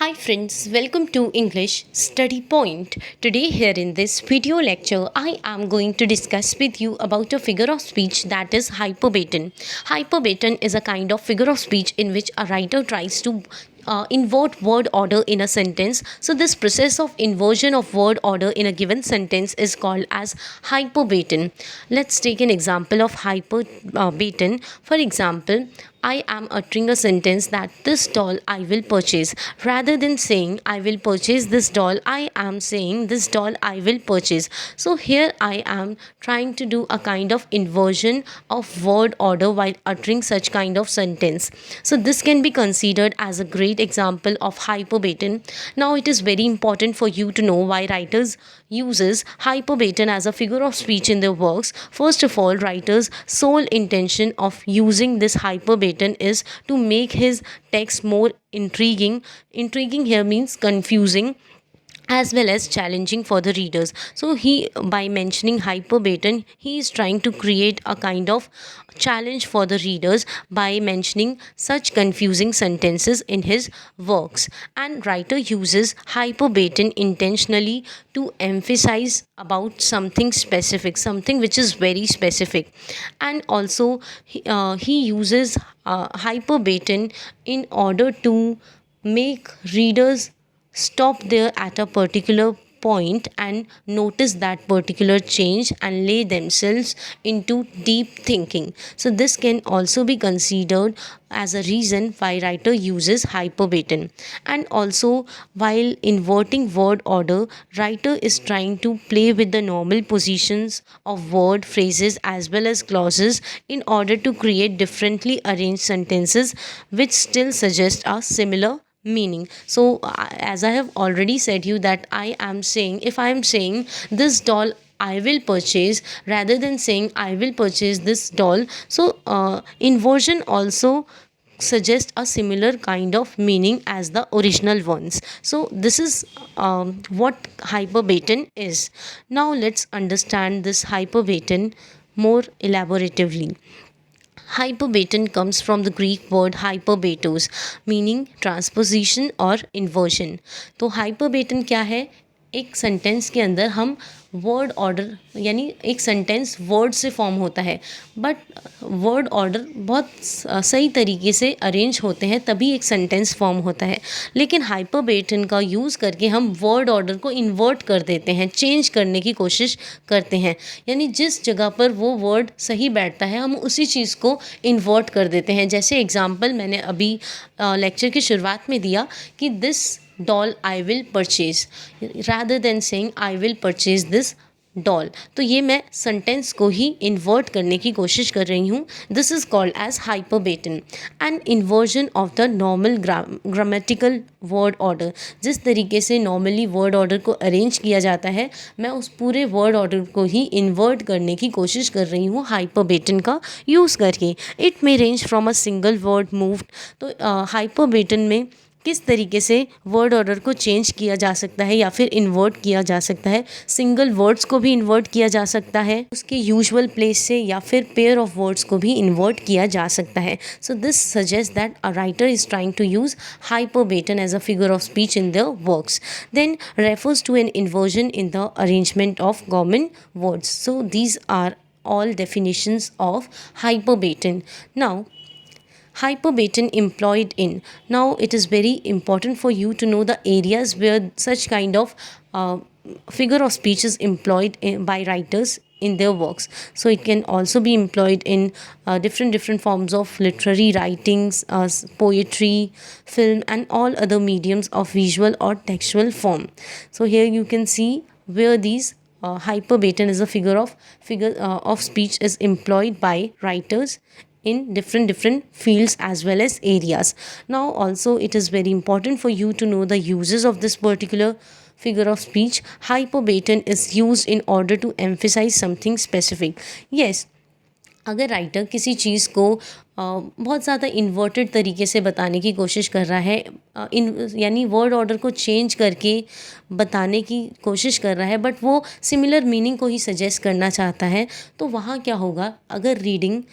Hi friends, welcome to English Study Point. Today here in this video lecture, I am going to discuss with you about a figure of speech that is hyperbaton. Hyperbaton is a kind of figure of speech in which a writer tries to invert word order in a sentence. So this process of inversion of word order in a given sentence is called as hyperbaton. Let's take an example of hyperbaton. For example, I am uttering a sentence that this doll I will purchase. Rather than saying I will purchase this doll, I am saying this doll I will purchase. So here I am trying to do a kind of inversion of word order while uttering such kind of sentence. So this can be considered as a great example of hyperbaton. Now it is very important for you to know why writers uses hyperbaton as a figure of speech in their works. First of all, writers' sole intention of using this hyperbaton is to make his text more intriguing. Intriguing here means confusing as well as challenging for the readers. So he, by mentioning hyperbaton, he is trying to create a kind of challenge for the readers by mentioning such confusing sentences in his works. And writer uses hyperbaton intentionally to emphasize about something specific, something which is very specific. And also he uses hyperbaton in order to make readers stop there at a particular point and notice that particular change and lay themselves into deep thinking. So this can also be considered as a reason why writer uses hyperbaton. And also, while inverting word order, writer is trying to play with the normal positions of word phrases as well as clauses in order to create differently arranged sentences which still suggest a similar meaning. So as I have already said you that I am saying, if I am saying this doll I will purchase rather than saying I will purchase this doll, so inversion also suggest a similar kind of meaning as the original ones. So this is what hyperbaton is. Now let's understand this hyperbaton more elaboratively. Hyperbaton comes from the Greek word hyperbatos, meaning transposition और inversion. तो hyperbaton क्या है? एक sentence के अंदर हम word order, यानी एक सेंटेंस वर्ड से फॉर्म होता है, बट वर्ड ऑर्डर बहुत सही तरीके से अरेंज होते हैं तभी एक सेंटेंस फॉर्म होता है. लेकिन हाइपरबेटन का यूज़ करके हम वर्ड ऑर्डर को इन्वर्ट कर देते हैं, चेंज करने की कोशिश करते हैं. यानी जिस जगह पर वो वर्ड सही बैठता है हम उसी चीज़ को इन्वर्ट कर देते हैं. जैसे एग्जांपल मैंने अभी लेक्चर की शुरुआत में दिया कि this doll I will purchase rather than saying I will purchase this doll. तो ये मैं सेंटेंस को ही इन्वर्ट करने की कोशिश कर रही हूँ. This is called as hyperbaton. And inversion of the normal grammatical word order. जिस तरीके से नॉर्मली वर्ड ऑर्डर को अरेंज किया जाता है, मैं उस पूरे वर्ड ऑर्डर को ही इन्वर्ट करने की कोशिश कर रही हूँ हाइपरबेटन का यूज़ करके. It may range from a single word moved. तो हाइपरबेटन में किस तरीके से वर्ड ऑर्डर को चेंज किया जा सकता है या फिर इन्वर्ट किया जा सकता है. सिंगल वर्ड्स को भी इन्वर्ट किया जा सकता है उसके यूजुअल प्लेस से, या फिर पेयर ऑफ वर्ड्स को भी इन्वर्ट किया जा सकता है. So this suggest that a writer is trying to use hyperbaton as a figure of speech in their works. Then refers to an inversion in the arrangement of common words. So these are all definitions of hyperbaton. Now hyperbaton employed in. Now it is very important for you to know the areas where such kind of figure of speech is employed by writers in their works. So it can also be employed in different forms of literary writings, poetry, film, and all other mediums of visual or textual form. So here you can see where these hyperbaton is a figure of speech is employed by writers in different fields as well as areas. Now also it is very important for you to know the uses of this particular figure of speech. Hyperbaton is used in order to emphasize something specific. Yes, अगर writer किसी चीज़ को बहुत ज़्यादा inverted तरीके से बताने की कोशिश कर रहा है, यानी वर्ड ऑर्डर को चेंज करके बताने की कोशिश कर रहा है, बट वो सिमिलर मीनिंग को ही सजेस्ट करना चाहता है, तो वहाँ क्या होगा, अगर रीडिंग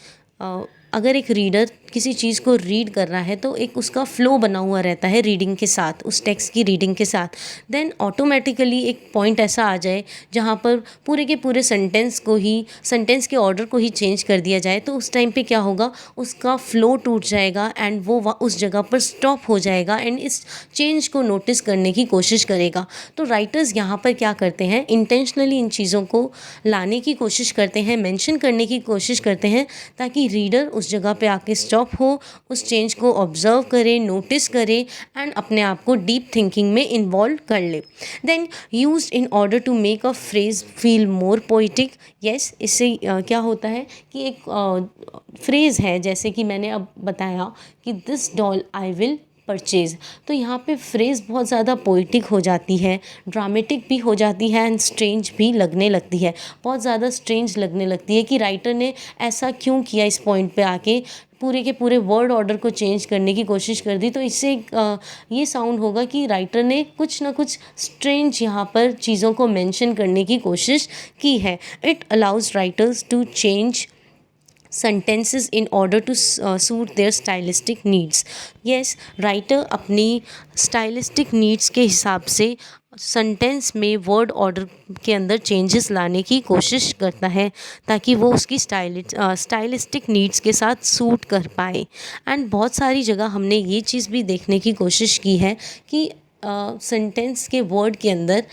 अगर एक रीडर किसी चीज़ को रीड कर रहा है तो एक उसका फ्लो बना हुआ रहता है रीडिंग के साथ, उस टेक्स्ट की रीडिंग के साथ, देन ऑटोमेटिकली एक पॉइंट ऐसा आ जाए जहाँ पर पूरे के पूरे सेंटेंस के ऑर्डर को ही चेंज कर दिया जाए, तो उस टाइम पे क्या होगा, उसका फ्लो टूट जाएगा एंड वो उस जगह पर स्टॉप हो जाएगा एंड इस चेंज को नोटिस करने की कोशिश करेगा। तो राइटर्स यहाँ पर क्या करते हैं, इंटेंशनली इन चीज़ों को लाने की कोशिश करते हैं, मेंशन करने की कोशिश करते हैं, ताकि रीडर उस जगह पे आके स्टॉप हो, उस चेंज को ऑब्जर्व करे, नोटिस करे एंड अपने आप को डीप थिंकिंग में इन्वॉल्व कर ले। Then used in order to make a phrase feel more poetic. Yes, इससे क्या होता है कि एक फ्रेज है, जैसे कि मैंने अब बताया कि this doll I will purchase, तो यहाँ पे फ्रेज बहुत ज़्यादा पोइटिक हो जाती है, ड्रामेटिक भी हो जाती है एंड स्ट्रेंज भी लगने लगती है, बहुत ज़्यादा स्ट्रेंज लगने लगती है कि राइटर ने ऐसा क्यों किया, इस पॉइंट पे आके पूरे के पूरे वर्ड ऑर्डर को चेंज करने की कोशिश कर दी। तो इससे ये साउंड होगा कि राइटर ने कुछ ना कुछ स्ट्रेंज यहाँ पर चीज़ों को मेंशन करने की कोशिश की है। It allows writers to change sentences in order to suit their stylistic needs. Yes, writer अपनी stylistic needs के हिसाब से सेंटेंस में वर्ड ऑर्डर के अंदर चेंजेस लाने की कोशिश करता है, ताकि वो उसकी स्टाइलिस्टिक नीड्स के साथ सूट कर पाए। एंड बहुत सारी जगह हमने ये चीज़ भी देखने की कोशिश की है कि सेंटेंस के वर्ड के अंदर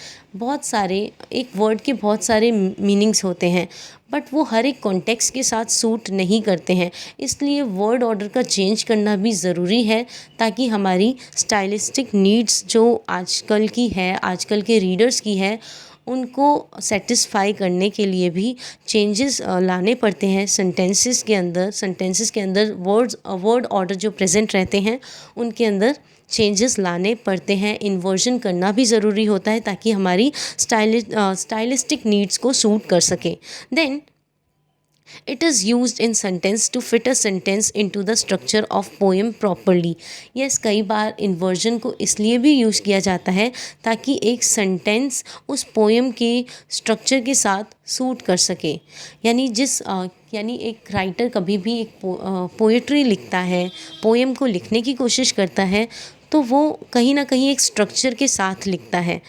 एक वर्ड के बहुत सारे मीनिंग्स होते हैं, बट वो हर एक कॉन्टेक्स्ट के साथ सूट नहीं करते हैं, इसलिए वर्ड ऑर्डर का चेंज करना भी ज़रूरी है, ताकि हमारी स्टाइलिस्टिक नीड्स जो आजकल की है, आजकल के रीडर्स की है, उनको सेटिस्फाई करने के लिए भी चेंजेस लाने पड़ते हैं सेंटेंसेस के अंदर वर्ड ऑर्डर जो प्रेजेंट रहते हैं उनके अंदर चेंजेस लाने पड़ते हैं, इन्वर्जन करना भी ज़रूरी होता है, ताकि हमारी स्टाइलिस्टिक नीड्स को सूट कर सके। Then it is used in sentence to fit a sentence into the structure of poem properly. yes, कई बार इन्वर्जन को इसलिए भी यूज़ किया जाता है ताकि एक सेंटेंस उस पोएम के स्ट्रक्चर के साथ सूट कर सके। यानी एक राइटर कभी भी एक पोएट्री लिखता है, पोएम को लिखने की कोशिश करता है, तो वो कहीं ना कहीं एक स्ट्रक्चर के साथ लिखता है,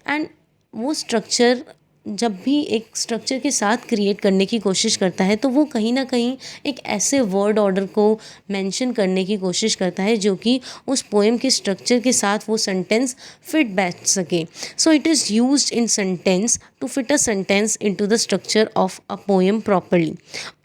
एंड वो स्ट्रक्चर जब भी एक स्ट्रक्चर के साथ क्रिएट करने की कोशिश करता है, तो वो कहीं ना कहीं एक ऐसे वर्ड ऑर्डर को मेंशन करने की कोशिश करता है जो कि उस पोएम के स्ट्रक्चर के साथ वो सेंटेंस फिट बैठ सके। So it is used in sentence to fit a sentence into the structure of a poem properly,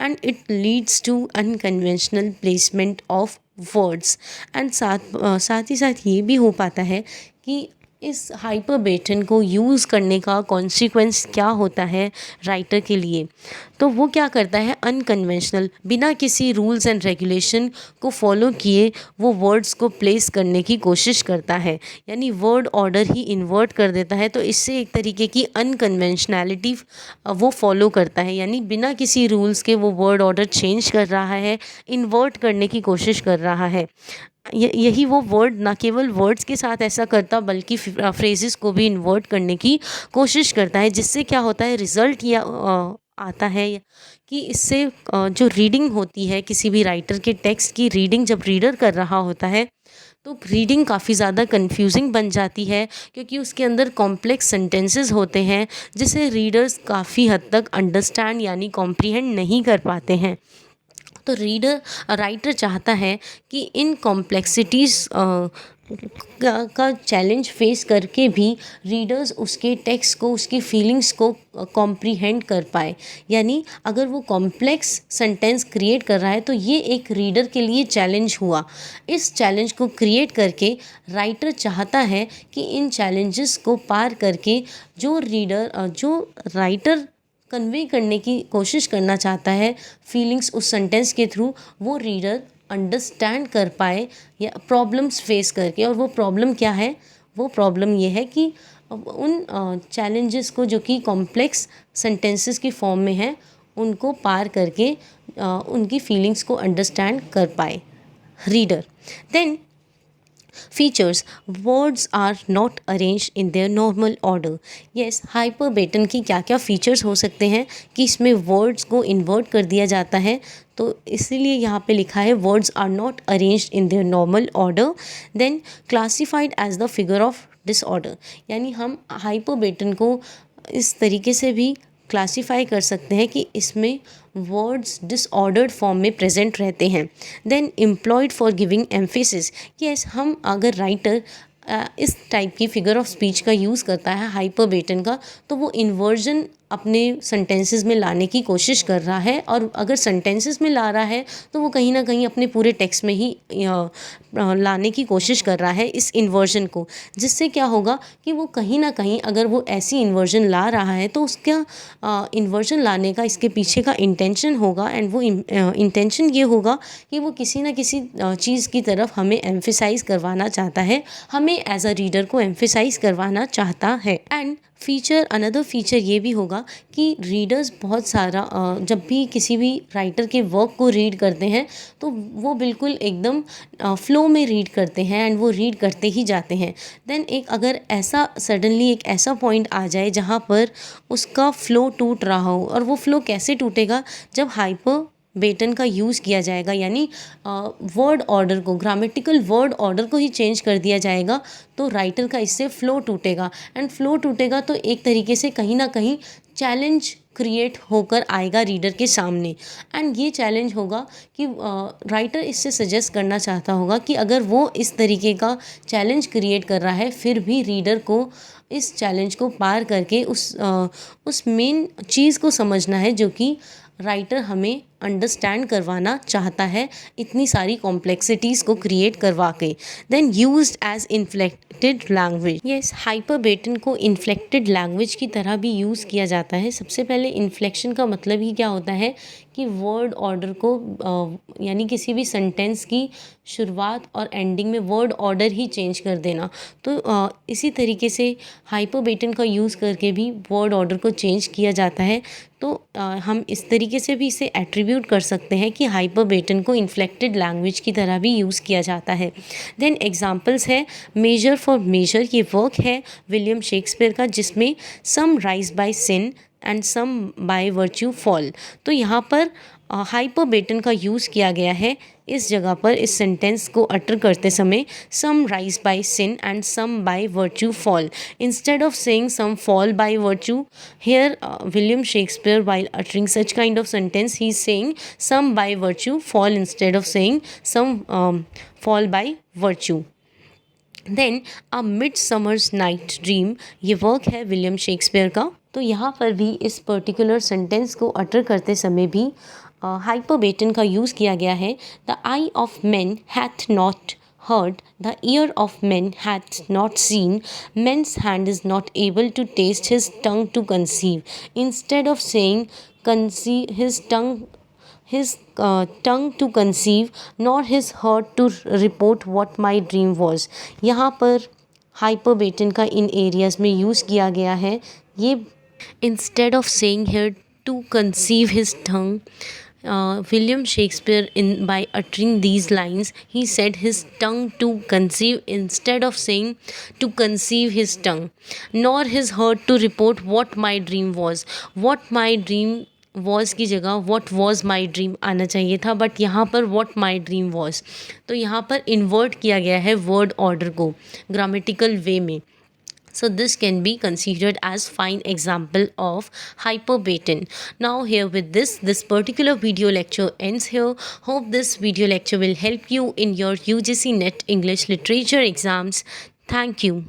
and it leads to unconventional placement of words. And साथ ही साथ ये भी हो पाता है कि इस हाइपरबेटन को यूज़ करने का कॉन्सिक्वेंस क्या होता है राइटर के लिए, तो वो क्या करता है, अनकन्वेंशनल, बिना किसी रूल्स एंड रेगुलेशन को फॉलो किए वो वर्ड्स को प्लेस करने की कोशिश करता है, यानी वर्ड ऑर्डर ही इन्वर्ट कर देता है। तो इससे एक तरीके की अनकन्वेंशनैलिटी वो फॉलो करता है, यानी बिना किसी रूल्स के वो वर्ड ऑर्डर चेंज कर रहा है, इन्वर्ट करने की कोशिश कर रहा है। यही वो वर्ड ना केवल वर्ड्स के साथ ऐसा करता, बल्कि फ्रेजेस को भी इन्वर्ट करने की कोशिश करता है, जिससे क्या होता है, रिज़ल्ट या आता है कि इससे जो रीडिंग होती है किसी भी राइटर के टेक्स्ट की रीडिंग जब रीडर कर रहा होता है, तो रीडिंग काफ़ी ज़्यादा कंफ्यूजिंग बन जाती है, क्योंकि उसके अंदर कॉम्प्लेक्स सेंटेंसेस होते हैं जिसे रीडर्स काफ़ी हद तक अंडरस्टैंड यानी कॉम्प्रीहेंड नहीं कर पाते हैं। तो राइटर चाहता है कि इन कॉम्प्लेक्सिटीज़ का चैलेंज फेस करके भी रीडर्स उसके टेक्स्ट को, उसकी फीलिंग्स को कॉम्प्रीहेंड कर पाए। यानी अगर वो कॉम्प्लेक्स सेंटेंस क्रिएट कर रहा है तो ये एक रीडर के लिए चैलेंज हुआ। इस चैलेंज को क्रिएट करके राइटर चाहता है कि इन चैलेंजेस को पार करके जो राइटर कन्वे करने की कोशिश करना चाहता है फीलिंग्स उस सेंटेंस के थ्रू, वो रीडर अंडरस्टैंड कर पाए या प्रॉब्लम्स फेस करके। और वो प्रॉब्लम क्या है, वो प्रॉब्लम ये है कि उन चैलेंजेस को जो कि कॉम्प्लेक्स सेंटेंसेस की फॉर्म में है, उनको पार करके उनकी फीलिंग्स को अंडरस्टैंड कर पाए reader. Then features, words are not arrange in their normal order. Yes, hyperbaton की क्या क्या फीचर्स हो सकते हैं कि इसमें वर्ड्स को इन्वर्ट कर दिया जाता है, तो इसीलिए यहाँ पे लिखा है words are not arranged in their normal order. Then classified as the figure of disorder, यानी हम हाइपरबेटन को इस तरीके से भी क्लासीफाई कर सकते हैं कि इसमें वर्ड्स डिसऑर्डर्ड फॉर्म में प्रेजेंट रहते हैं। Then employed for giving emphasis, yes, हम अगर राइटर इस टाइप की फिगर ऑफ स्पीच का यूज़ करता है हाइपरबेटन का, तो वो इन्वर्जन अपने सेंटेंसेस में लाने की कोशिश कर रहा है, और अगर सेंटेंसेस में ला रहा है तो वो कहीं ना कहीं अपने पूरे टेक्स्ट में ही लाने की कोशिश कर रहा है इस इन्वर्जन को, जिससे क्या होगा कि वो कहीं ना कहीं अगर वो ऐसी इन्वर्जन ला रहा है तो उसका इन्वर्जन लाने का इसके पीछे का इंटेंशन होगा, एंड वो इंटेंशन ये होगा कि वो किसी ना किसी चीज़ की तरफ हमें एम्फेसाइज करवाना चाहता है, हमें एज अ रीडर को एम्फेसाइज करवाना चाहता है। एंड अनदर फीचर ये भी होगा कि रीडर्स बहुत सारा जब भी किसी भी राइटर के वर्क को रीड करते हैं तो वो बिल्कुल एकदम फ्लो में रीड करते हैं, एंड वो रीड करते ही जाते हैं। देन एक अगर ऐसा सडनली एक ऐसा पॉइंट आ जाए जहाँ पर उसका फ्लो टूट रहा हो, और वो फ्लो कैसे टूटेगा, जब हाइपर बेटन का यूज़ किया जाएगा, यानी वर्ड ऑर्डर को, ग्रामेटिकल वर्ड ऑर्डर को ही चेंज कर दिया जाएगा, तो राइटर का इससे फ्लो टूटेगा, एंड फ्लो टूटेगा तो एक तरीके से कहीं ना कहीं चैलेंज क्रिएट होकर आएगा रीडर के सामने। एंड ये चैलेंज होगा कि राइटर इससे सजेस्ट करना चाहता होगा कि अगर वो इस तरीके का चैलेंज क्रिएट कर रहा है, फिर भी रीडर को इस चैलेंज को पार करके उस मेन चीज़ को समझना है जो कि राइटर हमें अंडरस्टैंड करवाना चाहता है, इतनी सारी कॉम्प्लेक्सिटीज़ को क्रिएट करवा के। Then used as inflected language, yes, hyperbaton को इन्फ्लेक्टेड लैंग्वेज की तरह भी यूज़ किया जाता है। सबसे पहले इन्फ्लेक्शन का मतलब ही क्या होता है कि वर्ड ऑर्डर को यानी किसी भी सेंटेंस की शुरुआत और एंडिंग में वर्ड ऑर्डर ही चेंज कर देना, तो इसी तरीके से हाइपरबेटन का यूज़ करके भी वर्ड ऑर्डर को चेंज किया जाता है। तो हम इस तरीके से भी इसे एट्रीब्यूट कर सकते हैं कि हाइपरबेटन को इन्फ्लेक्टेड लैंग्वेज की तरह भी यूज़ किया जाता है। देन एग्जांपल्स है मेजर फॉर मेजर, ये वर्क है विलियम शेक्सपियर का, जिसमें some rise by sin and some by virtue fall. तो यहाँ पर हाइपरबेटन का यूज़ किया गया है इस जगह पर, इस सेंटेंस को अटर करते समय, some rise by sin and some by virtue fall. Instead of saying some fall by virtue, here William Shakespeare, while uttering such kind of sentence, he is saying some by virtue fall instead of saying some fall by virtue. Then a midsummer's night dream, ये work है William Shakespeare का। तो यहाँ पर भी इस particular sentence को utter करते समय भी हाइपरबेटन का यूज़ किया गया है। The I of man hath not heard, the ear of men hath not seen, man's hand is not able to taste, his tongue to conceive. Instead of saying conceive, his tongue to conceive, nor his heart to report what my dream was. यहाँ पर हाइपरबेटन का इन areas में use किया गया है। ये instead of saying here to conceive his tongue, William Shakespeare, by uttering these lines, he said his tongue to conceive instead of saying to conceive his tongue, nor his heart to report what my dream was. What my dream was की जगह what was my dream आना चाहिए था, but यहाँ पर what my dream was, तो यहाँ पर इन्वर्ट किया गया है वर्ड ऑर्डर को ग्रामेटिकल वे में। So this can be considered as fine example of hyperbaton. Now here with this particular video lecture ends here. Hope this video lecture will help you in your UGC NET English Literature exams. Thank you.